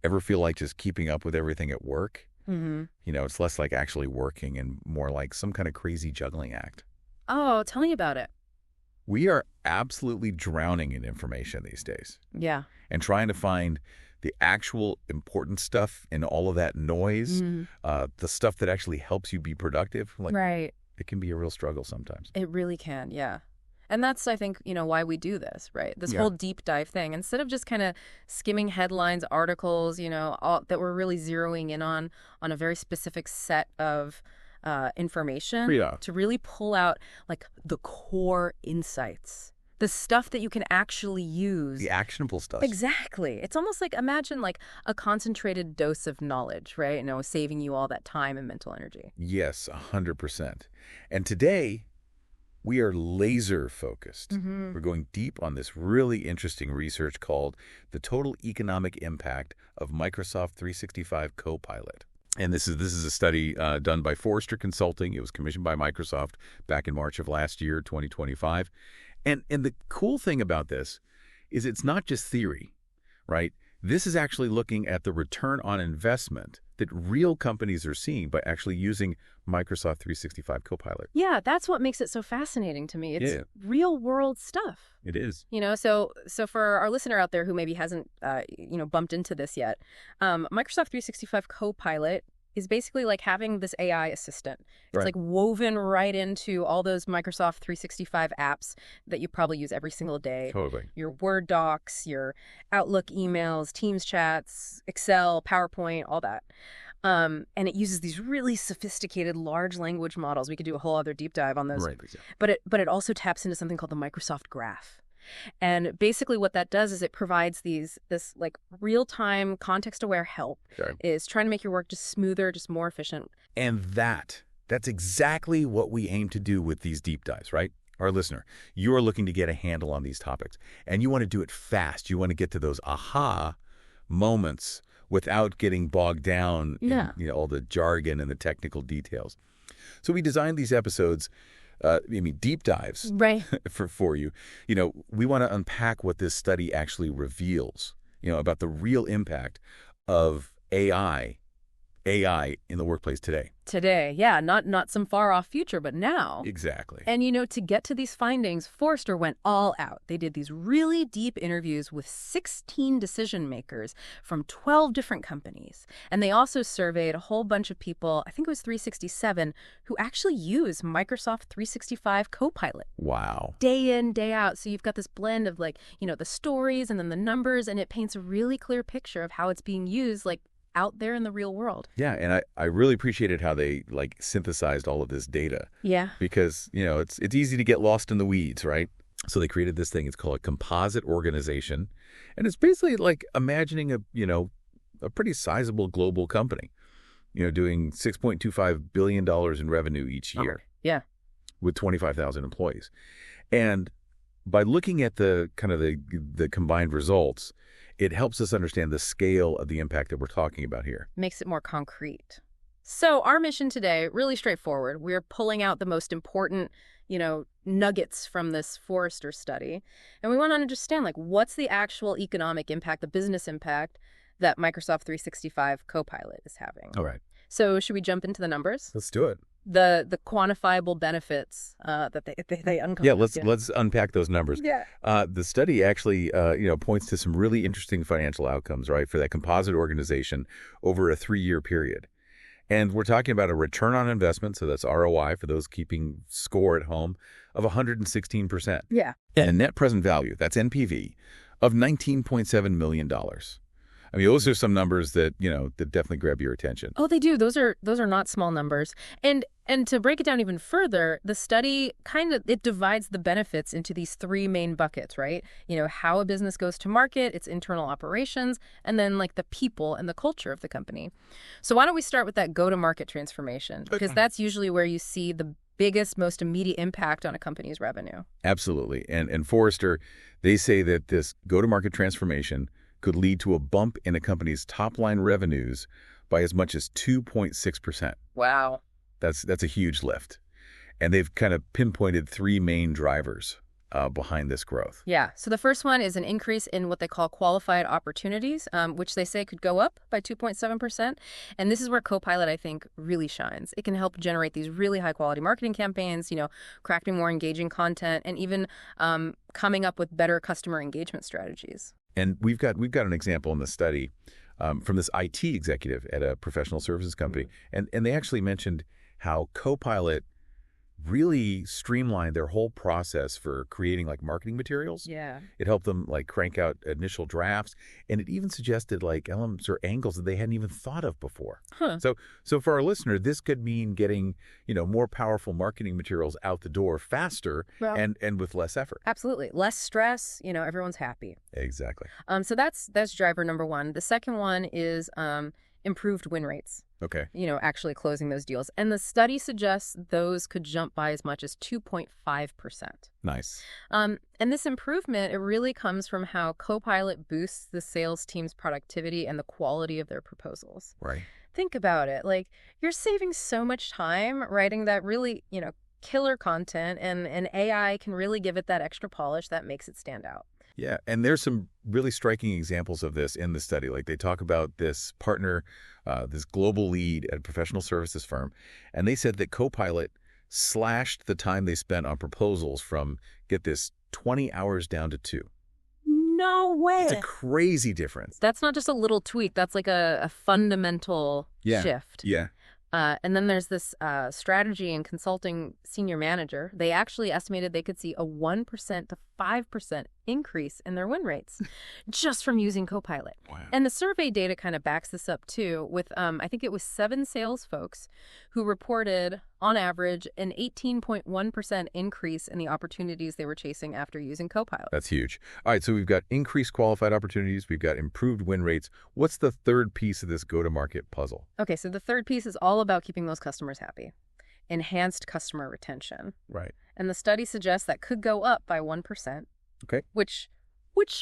ever feel like just keeping up with everything at work? Mm-hmm. It's less like actually working and more like some kind of crazy juggling act. Oh, tell me about it. We are absolutely drowning in information these days Yeah. and trying to find the actual important stuff in all of that noise, the stuff that actually helps you be productive. Right. It can be a real struggle sometimes. It really can, yeah. And that's, I think, why we do this, right? This Yeah. whole deep dive thing. Instead of just kind of skimming headlines, articles, all that we're really zeroing in on a very specific set of information, Yeah. to really pull out like the core insights, the stuff that you can actually use. The actionable stuff. Exactly. It's almost like, imagine like a concentrated dose of knowledge, right? Saving you all that time and mental energy. Yes, 100%. And today, we are laser focused. Mm-hmm. We're going deep on this really interesting research called the total economic impact of Microsoft 365 Copilot. And this is a study done by Forrester Consulting. It was commissioned by Microsoft back in March of last year, 2025. And the cool thing about this is it's not just theory, right? This is actually looking at the return on investment that real companies are seeing by actually using Microsoft 365 Copilot. Yeah, that's what makes it so fascinating to me. It's real world stuff. It is. So for our listener out there who maybe hasn't, bumped into this yet, Microsoft 365 Copilot is basically like having this AI assistant. It's like woven right into all those Microsoft 365 apps that you probably use every single day. Totally. Your Word docs, your Outlook emails, Teams chats, Excel, PowerPoint, all that. And it uses these really sophisticated large language models. We could do a whole other deep dive on those. Right. But it also taps into something called the Microsoft Graph. And basically what that does is it provides this like real-time context-aware help. Sure. Is trying to make your work just smoother, just more efficient. And that's exactly what we aim to do with these deep dives, right? Our listener, you are looking to get a handle on these topics, and you want to do it fast. You want to get to those aha moments without getting bogged down in all the jargon and the technical details. So we designed these episodes, deep dives, right, for you. We want to unpack what this study actually reveals, about the real impact of AI in the workplace today. Today, yeah, not some far off future, but now. Exactly. And to get to these findings, Forrester went all out. They did these really deep interviews with 16 decision makers from 12 different companies. And they also surveyed a whole bunch of people, I think it was 367, who actually use Microsoft 365 Copilot. Wow. Day in, day out. So you've got this blend of the stories and then the numbers, and it paints a really clear picture of how it's being used out there in the real world. Yeah, and I really appreciated how they synthesized all of this data. Yeah. Because, it's easy to get lost in the weeds, right? So they created this thing. It's called a composite organization. And it's basically like imagining a pretty sizable global company, doing $6.25 billion in revenue each year. Yeah. With 25,000 employees. And by looking at the kind of the combined results, it helps us understand the scale of the impact that we're talking about here. Makes it more concrete. So our mission today, really straightforward. We're pulling out the most important, nuggets from this Forrester study. And we want to understand, what's the actual economic impact, the business impact that Microsoft 365 Copilot is having. All right. So should we jump into the numbers? Let's do it. The quantifiable benefits that they uncover. Yeah, let's unpack those numbers. Yeah. The study actually points to some really interesting financial outcomes, right, for that composite organization over a 3-year period. And we're talking about a return on investment, so that's ROI for those keeping score at home, of 116%. Yeah. And a net present value, that's NPV, of $19.7 million. Those are some numbers that, that definitely grab your attention. Oh, they do. Those are not small numbers. And to break it down even further, the study it divides the benefits into these 3 main buckets, right? How a business goes to market, its internal operations, and then the people and the culture of the company. So why don't we start with that go-to-market transformation? Because that's usually where you see the biggest, most immediate impact on a company's revenue. Absolutely. And Forrester, they say that this go-to-market transformation could lead to a bump in a company's top-line revenues by as much as 2.6%. Wow. That's a huge lift. And they've kind of pinpointed 3 main drivers behind this growth. Yeah. So the first one is an increase in what they call qualified opportunities, which they say could go up by 2.7%. And this is where Copilot, I think, really shines. It can help generate these really high quality marketing campaigns, crafting more engaging content, and even coming up with better customer engagement strategies. And we've got an example in the study from this IT executive at a professional services company. And they actually mentioned how Copilot really streamlined their whole process for creating like marketing materials. Yeah. It helped them like crank out initial drafts, and it even suggested like elements or angles that they hadn't even thought of before. Huh. So for our listener, this could mean getting, more powerful marketing materials out the door faster and with less effort. Absolutely. Less stress, everyone's happy. Exactly. So that's driver number one. The second one is improved win rates. Okay. Actually closing those deals. And the study suggests those could jump by as much as 2.5%. Nice. And this improvement, it really comes from how Copilot boosts the sales team's productivity and the quality of their proposals. Right. Think about it. Like, you're saving so much time writing that really, killer content, and AI can really give it that extra polish that makes it stand out. Yeah, and there's some really striking examples of this in the study. Like they talk about this partner, this global lead at a professional services firm, and they said that Copilot slashed the time they spent on proposals from, get this, 20 hours down to 2. No way. It's a crazy difference. That's not just a little tweak. That's like a fundamental shift. Yeah. And then there's this strategy and consulting senior manager. They actually estimated they could see a 1% to 5% increase in their win rates just from using Copilot. Wow. And the survey data kind of backs this up too with, I think it was 7 sales folks who reported on average an 18.1% increase in the opportunities they were chasing after using Copilot. That's huge. All right, so we've got increased qualified opportunities. We've got improved win rates. What's the third piece of this go-to-market puzzle? Okay, so the third piece is all about keeping those customers happy. Enhanced customer retention. Right. And the study suggests that could go up by 1%. Okay. Which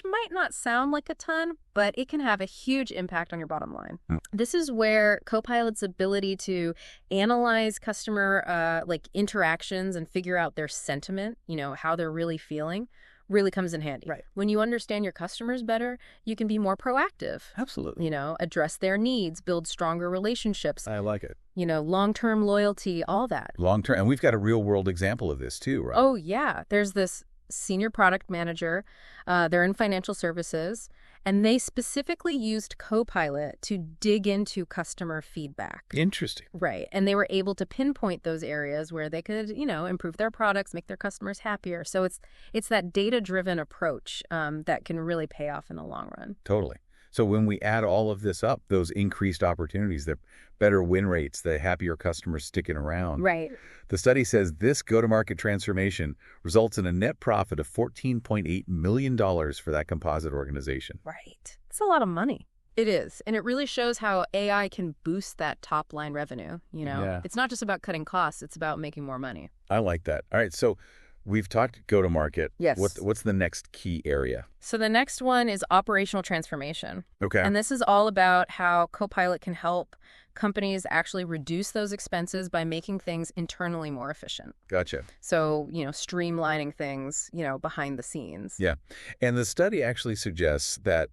might not sound like a ton, but it can have a huge impact on your bottom line. This is where Copilot's ability to analyze customer interactions and figure out their sentiment, how they're really feeling, really comes in handy. Right. When you understand your customers better, you can be more proactive. Absolutely. Address their needs, build stronger relationships. I like it. Long-term loyalty, all that. Long-term. And we've got a real-world example of this too, right? Oh, yeah. There's this senior product manager. They're in financial services, and they specifically used Copilot to dig into customer feedback. Interesting. Right. And they were able to pinpoint those areas where they could, improve their products, make their customers happier. So it's that data-driven approach that can really pay off in the long run. Totally. So when we add all of this up, those increased opportunities, the better win rates, the happier customers sticking around. Right. The study says this go-to-market transformation results in a net profit of $14.8 million for that composite organization. Right. It's a lot of money. It is. And it really shows how AI can boost that top line revenue. Yeah. It's not just about cutting costs. It's about making more money. I like that. All right. So we've talked go-to-market. Yes. What's the next key area? So the next one is operational transformation. Okay. And this is all about how Copilot can help companies actually reduce those expenses by making things internally more efficient. Gotcha. So, streamlining things, behind the scenes. Yeah. And the study actually suggests that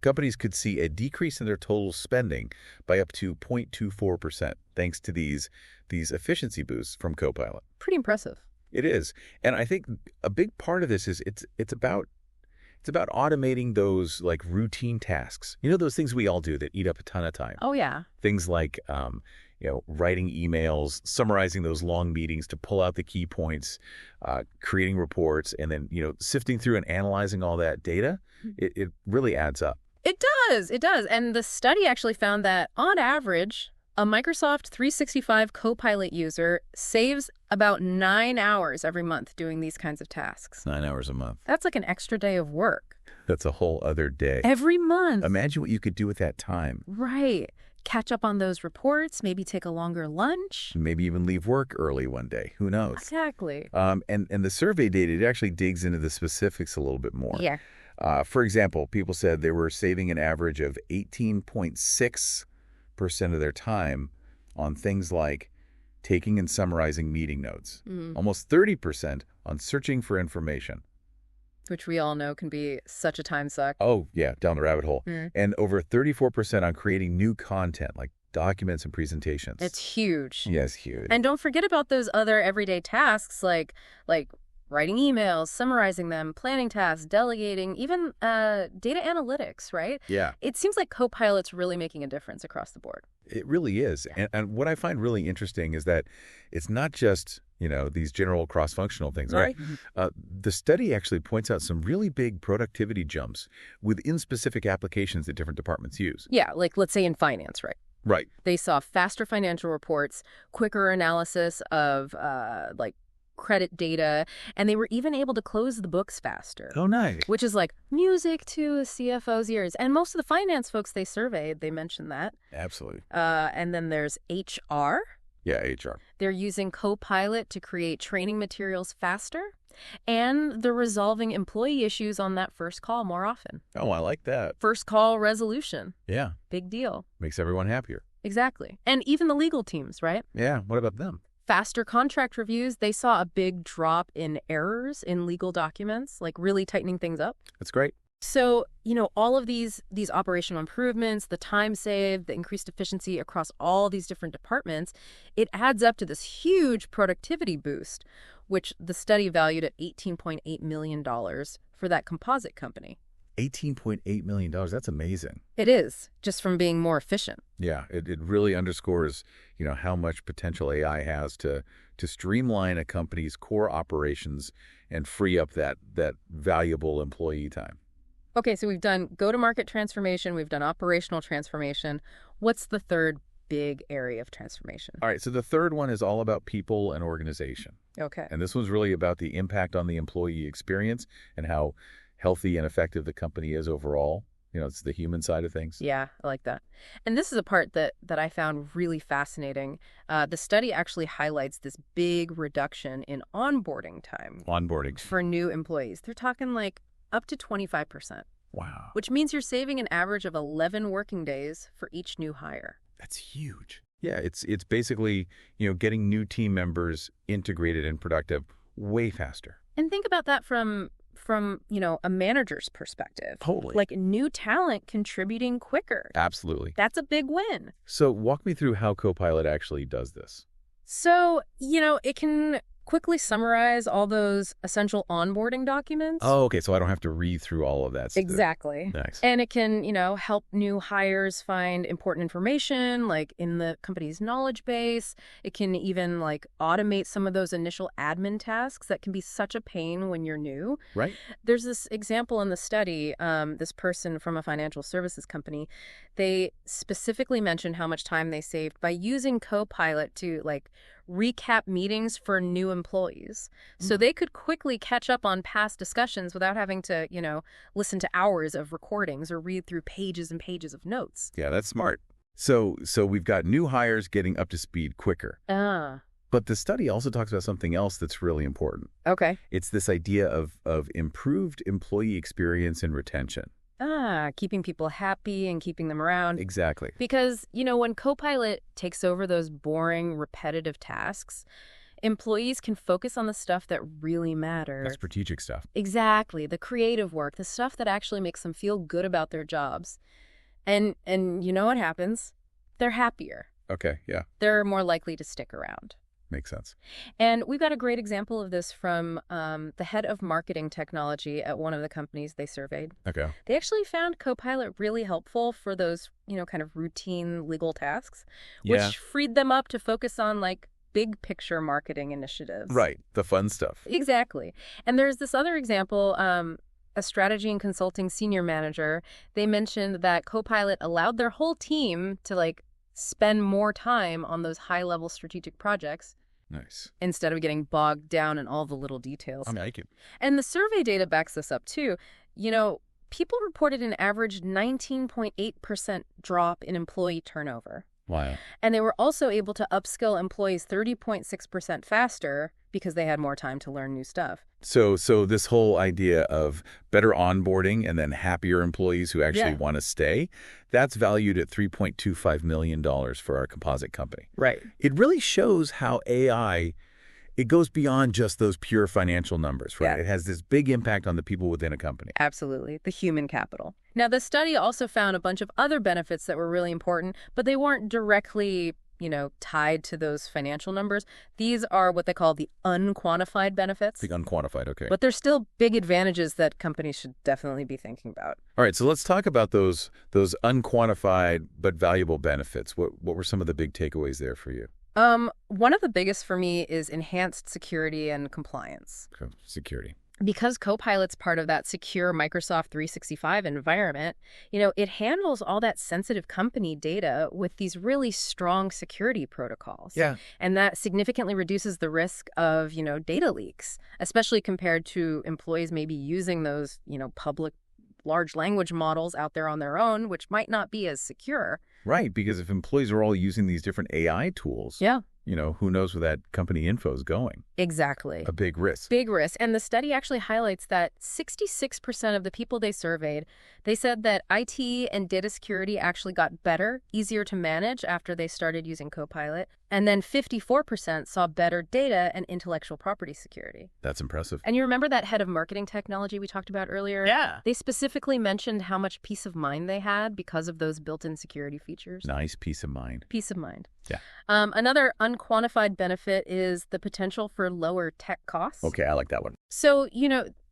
companies could see a decrease in their total spending by up to 0.24% thanks to these efficiency boosts from Copilot. Pretty impressive. It is. And I think a big part of this is it's about automating those like routine tasks. Those things we all do that eat up a ton of time. Oh, yeah. Things like writing emails, summarizing those long meetings to pull out the key points, creating reports, and then sifting through and analyzing all that data. It really adds up. It does. It does. And the study actually found that on average, a Microsoft 365 Copilot user saves about 9 hours every month doing these kinds of tasks. 9 hours a month. That's like an extra day of work. That's a whole other day. Every month. Imagine what you could do with that time. Right. Catch up on those reports, maybe take a longer lunch. Maybe even leave work early one day. Who knows? Exactly. And the survey data, it actually digs into the specifics a little bit more. Yeah. For example, people said they were saving an average of 18.6% of their time on things like taking and summarizing meeting notes. Almost 30% on searching for information. Which we all know can be such a time suck. Oh, yeah, down the rabbit hole. And over 34% on creating new content, like documents and presentations. It's huge. Yes, huge. And don't forget about those other everyday tasks like writing emails, summarizing them, planning tasks, delegating, even data analytics, right? Yeah. It seems like Copilot's really making a difference across the board. It really is. And what I find really interesting is that it's not just, these general cross-functional things, right? The study actually points out some really big productivity jumps within specific applications that different departments use. Yeah, like let's say in finance, right? Right. They saw faster financial reports, quicker analysis of credit data, and they were even able to close the books faster. Oh, nice. Which is like music to a CFO's ears. And most of the finance folks they surveyed, they mentioned that. Absolutely. And then there's HR. Yeah, HR. They're using Copilot to create training materials faster, and they're resolving employee issues on that first call more often. Oh, I like that. First call resolution. Yeah. Big deal. Makes everyone happier. Exactly. And even the legal teams, right? Yeah. What about them? Faster contract reviews, they saw a big drop in errors in legal documents, like really tightening things up. That's great. So, all of these operational improvements, the time saved, the increased efficiency across all these different departments, it adds up to this huge productivity boost, which the study valued at $18.8 million for that composite company. $18.8 million. That's amazing. It is, just from being more efficient. Yeah, it really underscores, how much potential AI has to streamline a company's core operations and free up that valuable employee time. Okay, so we've done go-to-market transformation, we've done operational transformation. What's the third big area of transformation? All right, so the third one is all about people and organization. Okay. And this one's really about the impact on the employee experience and how healthy and effective the company is overall. It's the human side of things. Yeah, I like that. And this is a part that I found really fascinating. The study actually highlights this big reduction in onboarding time. Onboarding. For new employees. They're talking like up to 25%. Wow. Which means you're saving an average of 11 working days for each new hire. That's huge. Yeah, it's basically, getting new team members integrated and productive way faster. And think about that from a manager's perspective. Totally. Like new talent contributing quicker. Absolutely. That's a big win. So walk me through how Copilot actually does this. So, it can quickly summarize all those essential onboarding documents. Oh, okay. So I don't have to read through all of that stuff. Exactly. Nice. And it can, help new hires find important information, like in the company's knowledge base. It can even, automate some of those initial admin tasks that can be such a pain when you're new. Right. There's this example in the study, this person from a financial services company, they specifically mentioned how much time they saved by using Copilot to, recap meetings for new employees. So they could quickly catch up on past discussions without having to, listen to hours of recordings or read through pages and pages of notes. Yeah, that's smart. So we've got new hires getting up to speed quicker. But the study also talks about something else that's really important. Okay. It's this idea of improved employee experience and retention. Keeping people happy and keeping them around. Exactly. Because, when Copilot takes over those boring, repetitive tasks, employees can focus on the stuff that really matters. That's strategic stuff. Exactly. The creative work, the stuff that actually makes them feel good about their jobs. And you know what happens? They're happier. Okay, yeah. They're more likely to stick around. Makes sense. And we've got a great example of this from the head of marketing technology at one of the companies they surveyed. Okay. They actually found Copilot really helpful for those, kind of routine legal tasks, which freed them up to focus on big picture marketing initiatives. Right. The fun stuff. Exactly. And there's this other example, a strategy and consulting senior manager. They mentioned that Copilot allowed their whole team to spend more time on those high-level strategic projects. Nice. Instead of getting bogged down in all the little details. I mean, I can. And the survey data backs this up, too. People reported an average 19.8% drop in employee turnover. Wow. And they were also able to upskill employees 30.6% faster because they had more time to learn new stuff. So this whole idea of better onboarding and then happier employees who actually Yeah. want to stay, that's valued at $3.25 million for our composite company. Right. It really shows how AI, it goes beyond just those pure financial numbers, right? Yeah. It has this big impact on the people within a company. Absolutely. The human capital. Now, the study also found a bunch of other benefits that were really important, but they weren't directly, tied to those financial numbers. These are what they call the unquantified benefits. The unquantified, okay. But there's still big advantages that companies should definitely be thinking about. All right, so let's talk about those unquantified but valuable benefits. What were some of the big takeaways there for you? One of the biggest for me is enhanced security and compliance. Okay, security. Because Copilot's part of that secure Microsoft 365 environment, it handles all that sensitive company data with these really strong security protocols. Yeah. And that significantly reduces the risk of, data leaks, especially compared to employees maybe using those, public large language models out there on their own, which might not be as secure. Right, because if employees are all using these different AI tools, Yeah. Who knows where that company info is going? Exactly. A big risk. Big risk. And the study actually highlights that 66% of the people they surveyed, they said that IT and data security actually got better, easier to manage after they started using Copilot. And then 54% saw better data and intellectual property security. That's impressive. And you remember that head of marketing technology we talked about earlier? Yeah. They specifically mentioned how much peace of mind they had because of those built-in security features. Nice peace of mind. Peace of mind. Yeah. Another unquantified benefit is the potential for lower tech costs. Okay, I like that one. So,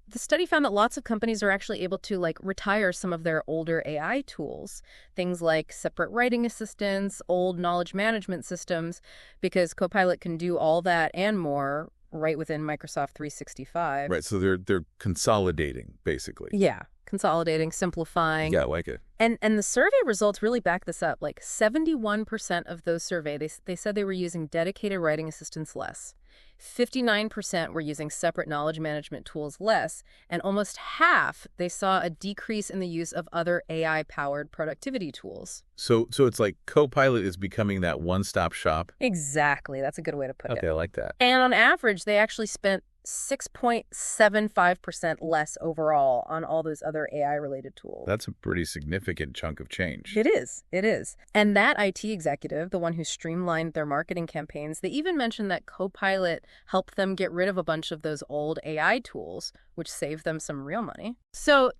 the study found that lots of companies are actually able to retire some of their older AI tools, things like separate writing assistants, old knowledge management systems, because Copilot can do all that and more right within Microsoft 365. Right, so they're consolidating, basically. Yeah, consolidating, simplifying. Yeah, I like it. And the survey results really back this up. 71% of those surveyed, they said they were using dedicated writing assistants less. 59% were using separate knowledge management tools less, and almost half they saw a decrease in the use of other AI-powered productivity tools. So it's like Copilot is becoming that one-stop shop. Exactly. That's a good way to put it. Okay, I like that. And on average, they actually spent 6.75% less overall on all those other AI-related tools. That's a pretty significant chunk of change. It is. It is. And that IT executive, the one who streamlined their marketing campaigns, they even mentioned that Copilot helped them get rid of a bunch of those old AI tools, which saved them some real money. So,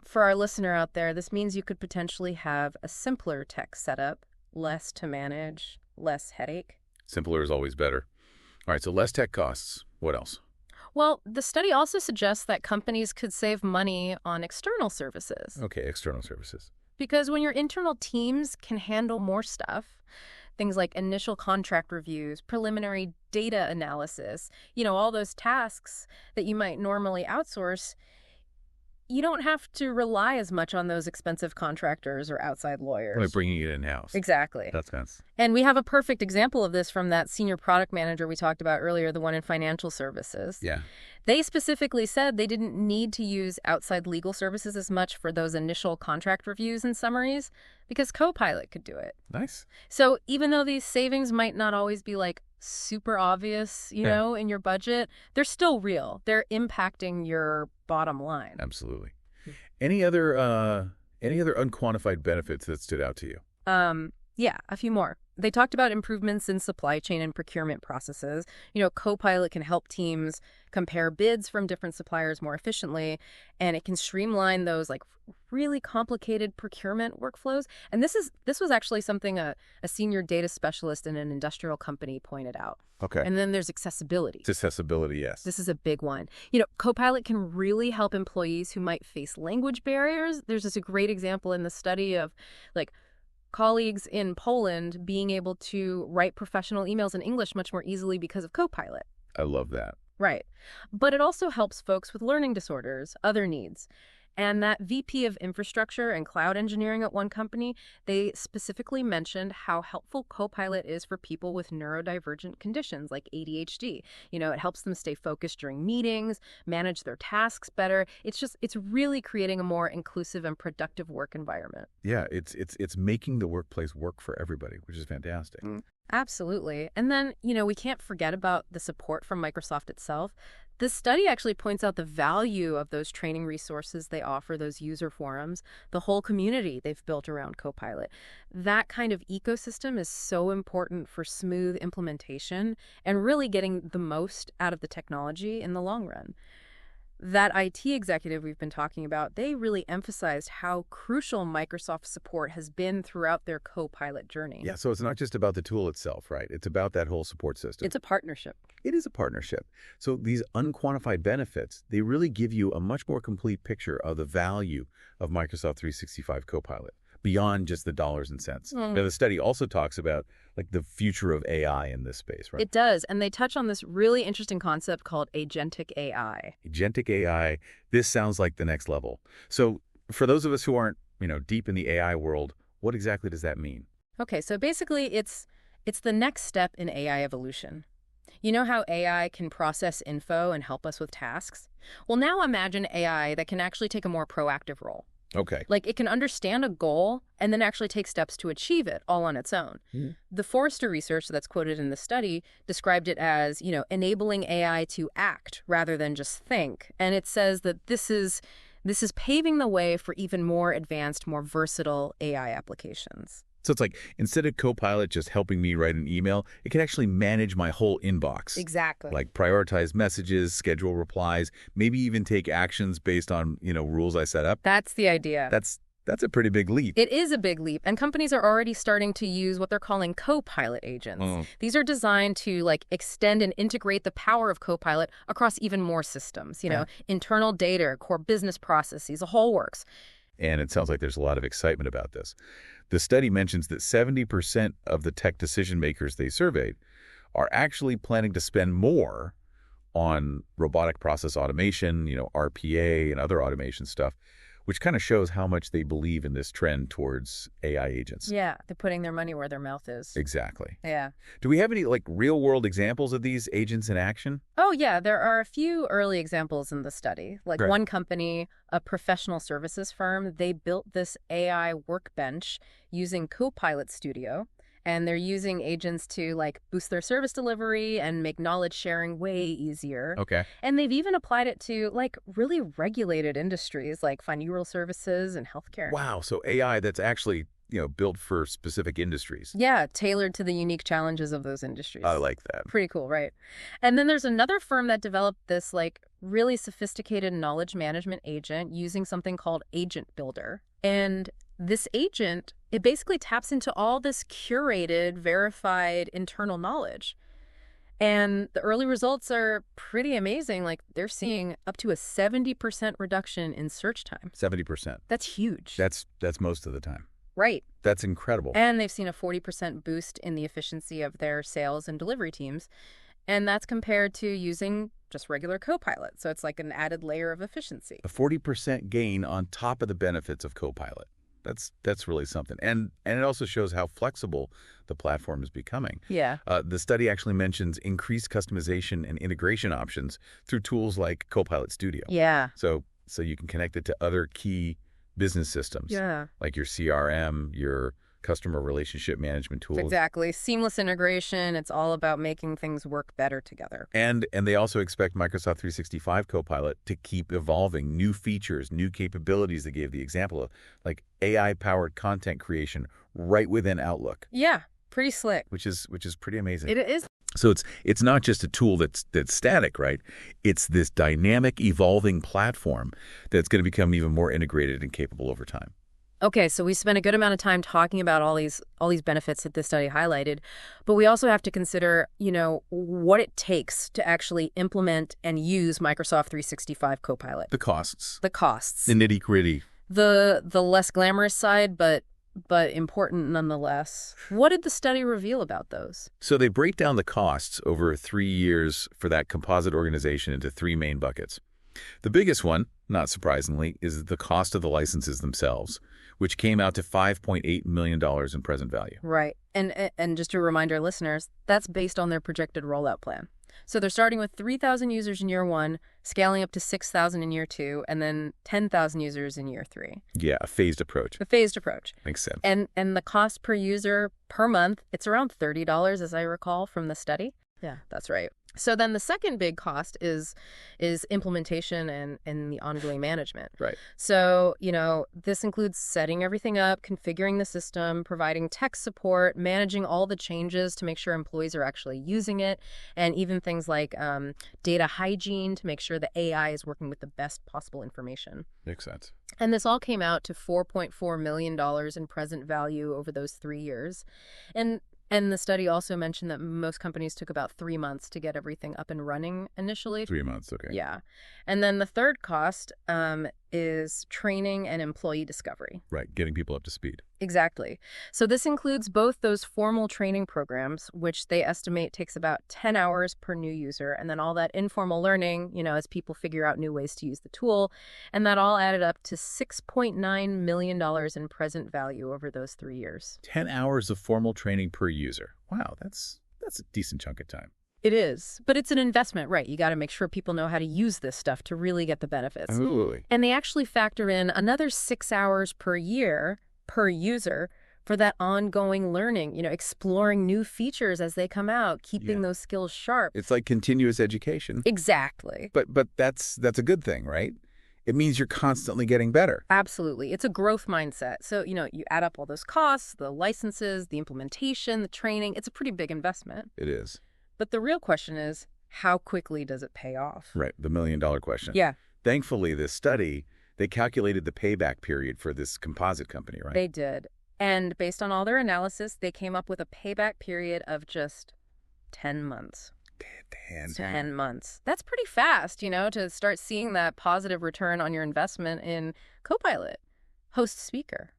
for our listener out there, this means you could potentially have a simpler tech setup, less to manage, less headache. Simpler is always better. All right, so less tech costs. What else? Well, the study also suggests that companies could save money on external services. Okay, external services. Because when your internal teams can handle more stuff, things like initial contract reviews, preliminary data analysis, all those tasks that you might normally outsource, you don't have to rely as much on those expensive contractors or outside lawyers. Like bringing it in-house. Exactly. That's nice. And we have a perfect example of this from that senior product manager we talked about earlier, the one in financial services. Yeah. They specifically said they didn't need to use outside legal services as much for those initial contract reviews and summaries because Copilot could do it. Nice. So even though these savings might not always be super obvious, in your budget, they're still real. They're impacting your bottom line. Absolutely. Any other unquantified benefits that stood out to you? Yeah, a few more. They talked about improvements in supply chain and procurement processes. Copilot can help teams compare bids from different suppliers more efficiently, and it can streamline those really complicated procurement workflows. And this was actually something a senior data specialist in an industrial company pointed out. Okay. And then there's accessibility. Accessibility, yes. This is a big one. Copilot can really help employees who might face language barriers. There's just a great example in the study of colleagues in Poland being able to write professional emails in English much more easily because of Copilot. I love that. Right. But it also helps folks with learning disorders, other needs. And that VP of infrastructure and cloud engineering at one company, they specifically mentioned how helpful Copilot is for people with neurodivergent conditions like ADHD. It helps them stay focused during meetings, manage their tasks better. It's really creating a more inclusive and productive work environment. Yeah, it's making the workplace work for everybody, which is fantastic. Absolutely. And then, we can't forget about the support from Microsoft itself. This study actually points out the value of those training resources they offer, those user forums, the whole community they've built around Copilot. That kind of ecosystem is so important for smooth implementation and really getting the most out of the technology in the long run. That IT executive we've been talking about, they really emphasized how crucial Microsoft support has been throughout their Copilot journey. Yeah, so it's not just about the tool itself, right? It's about that whole support system. It's a partnership. It is a partnership. So these unquantified benefits, they really give you a much more complete picture of the value of Microsoft 365 Copilot beyond just the dollars and cents. Now, the study also talks about the future of AI in this space, right? It does. And they touch on this really interesting concept called agentic AI. Agentic AI, this sounds like the next level. So for those of us who aren't, deep in the AI world, what exactly does that mean? Okay, so basically it's the next step in AI evolution. You know how AI can process info and help us with tasks? Well, now imagine AI that can actually take a more proactive role. Okay. Like it can understand a goal and then actually take steps to achieve it all on its own. The Forrester research that's quoted in the study described it as, enabling AI to act rather than just think. And it says that this is paving the way for even more advanced, more versatile AI applications. So it's like instead of Copilot just helping me write an email, it can actually manage my whole inbox. Exactly. Like prioritize messages, schedule replies, maybe even take actions based on, rules I set up. That's the idea. That's a pretty big leap. It is a big leap, and companies are already starting to use what they're calling Copilot agents. These are designed to extend and integrate the power of Copilot across even more systems, internal data, core business processes, the whole works. And it sounds like there's a lot of excitement about this. The study mentions that 70% of the tech decision makers they surveyed are actually planning to spend more on robotic process automation, RPA and other automation stuff, which kind of shows how much they believe in this trend towards AI agents. Yeah, they're putting their money where their mouth is. Exactly. Yeah. Do we have any real-world examples of these agents in action? Oh, yeah. There are a few early examples in the study. Great. One company, a professional services firm, they built this AI workbench using Copilot Studio. And they're using agents to boost their service delivery and make knowledge sharing way easier. Okay. And they've even applied it to really regulated industries like financial services and healthcare. Wow. So AI that's actually, built for specific industries. Yeah, tailored to the unique challenges of those industries. I like that. Pretty cool, right? And then there's another firm that developed this really sophisticated knowledge management agent using something called Agent Builder. And this agent, it basically taps into all this curated, verified internal knowledge. And the early results are pretty amazing. They're seeing up to a 70% reduction in search time. 70%. That's huge. That's most of the time. Right. That's incredible. And they've seen a 40% boost in the efficiency of their sales and delivery teams. And that's compared to using just regular Copilot. So it's an added layer of efficiency. A 40% gain on top of the benefits of Copilot. That's really something. And it also shows how flexible the platform is becoming. Yeah. The study actually mentions increased customization and integration options through tools like Copilot Studio. Yeah. So you can connect it to other key business systems. Yeah. Like your CRM, your customer relationship management tools. Exactly. Seamless integration. It's all about making things work better together. And they also expect Microsoft 365 Copilot to keep evolving new features, new capabilities. They gave the example of AI-powered content creation right within Outlook. Yeah, pretty slick. Which is pretty amazing. It is. So it's not just a tool that's static, right? It's this dynamic, evolving platform that's going to become even more integrated and capable over time. Okay, so we spent a good amount of time talking about all these benefits that this study highlighted, but we also have to consider, what it takes to actually implement and use Microsoft 365 Copilot. The costs. The costs. The nitty-gritty. The less glamorous side, but important nonetheless. What did the study reveal about those? So they break down the costs over 3 years for that composite organization into 3 main buckets. The biggest one, not surprisingly, is the cost of the licenses themselves, which came out to $5.8 million in present value. Right. And just to remind our listeners, that's based on their projected rollout plan. So they're starting with 3,000 users in year 1, scaling up to 6,000 in year 2, and then 10,000 users in year 3. Yeah, a phased approach. The phased approach. Makes sense. And the cost per user per month, it's around $30, as I recall from the study. Yeah, that's right. So then the second big cost is implementation and the ongoing management. Right. So, this includes setting everything up, configuring the system, providing tech support, managing all the changes to make sure employees are actually using it, and even things like data hygiene to make sure the AI is working with the best possible information. Makes sense. And this all came out to $4.4 million in present value over those 3 years. And the study also mentioned that most companies took about 3 months to get everything up and running initially. 3 months, okay. Yeah. And then the third cost is training and employee discovery. Right, getting people up to speed. Exactly. So this includes both those formal training programs, which they estimate takes about 10 hours per new user, and then all that informal learning, as people figure out new ways to use the tool. And that all added up to $6.9 million in present value over those 3 years. 10 hours of formal training per user. Wow, that's a decent chunk of time. It is. But it's an investment, right? You got to make sure people know how to use this stuff to really get the benefits. Absolutely. And they actually factor in another 6 hours per year per user for that ongoing learning, exploring new features as they come out, keeping those skills sharp. It's like continuous education. Exactly. But that's a good thing, right? It means you're constantly getting better. Absolutely. It's a growth mindset. So, you add up all those costs, the licenses, the implementation, the training. It's a pretty big investment. It is. But the real question is, how quickly does it pay off? Right, the million-dollar question. Yeah. Thankfully, this study, they calculated the payback period for this composite company, right? They did. And based on all their analysis, they came up with a payback period of just 10 months. 10 months. That's pretty fast, to start seeing that positive return on your investment in Copilot. Host speaker.